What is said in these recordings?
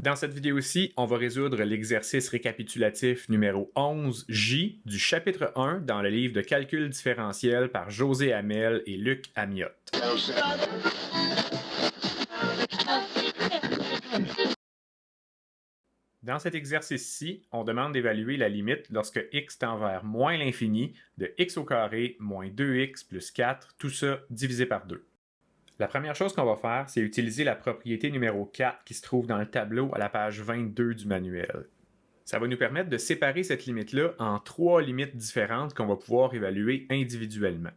Dans cette vidéo-ci, on va résoudre l'exercice récapitulatif numéro 11J du chapitre 1 dans le livre de calcul différentiel par José Hamel et Luc Amiotte. Dans cet exercice-ci, on demande d'évaluer la limite lorsque x tend vers moins l'infini de x au carré moins 2x plus 4, tout ça divisé par 2. La première chose qu'on va faire, c'est utiliser la propriété numéro 4 qui se trouve dans le tableau à la page 22 du manuel. Ça va nous permettre de séparer cette limite-là en 3 limites différentes qu'on va pouvoir évaluer individuellement.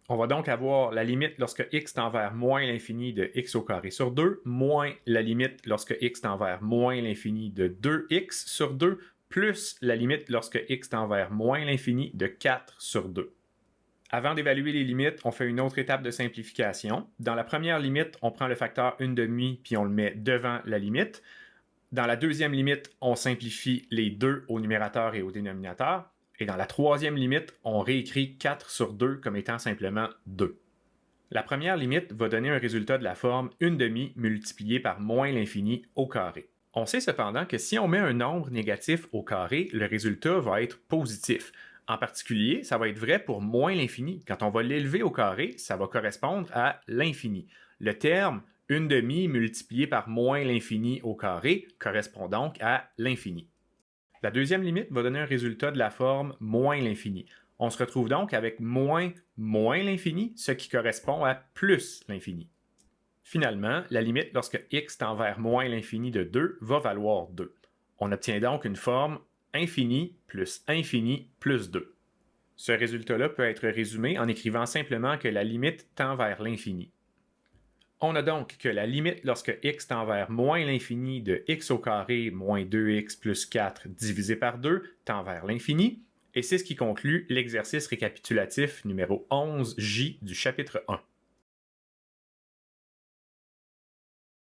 On va donc avoir la limite lorsque x tend vers moins l'infini de x au carré sur 2, moins la limite lorsque x tend vers moins l'infini de 2x sur 2, plus la limite lorsque x tend vers moins l'infini de 4 sur 2. Avant d'évaluer les limites, on fait une autre étape de simplification. Dans la première limite, on prend le facteur 1/2 puis on le met devant la limite. Dans la deuxième limite, on simplifie les 2 au numérateur et au dénominateur. Et dans la troisième limite, on réécrit 4 sur 2 comme étant simplement 2. La première limite va donner un résultat de la forme 1/2 multiplié par moins l'infini au carré. On sait cependant que si on met un nombre négatif au carré, le résultat va être positif. En particulier, ça va être vrai pour moins l'infini. Quand on va l'élever au carré, ça va correspondre à l'infini. Le terme 1/2 multiplié par moins l'infini au carré correspond donc à l'infini. La deuxième limite va donner un résultat de la forme moins l'infini. On se retrouve donc avec moins l'infini, ce qui correspond à plus l'infini. Finalement, la limite lorsque x tend vers moins l'infini de 2 va valoir 2. On obtient donc une forme infini plus 2. Ce résultat-là peut être résumé en écrivant simplement que la limite tend vers l'infini. On a donc que la limite lorsque x tend vers moins l'infini de x au carré moins 2x plus 4 divisé par 2 tend vers l'infini, et c'est ce qui conclut l'exercice récapitulatif numéro 11J du chapitre 1.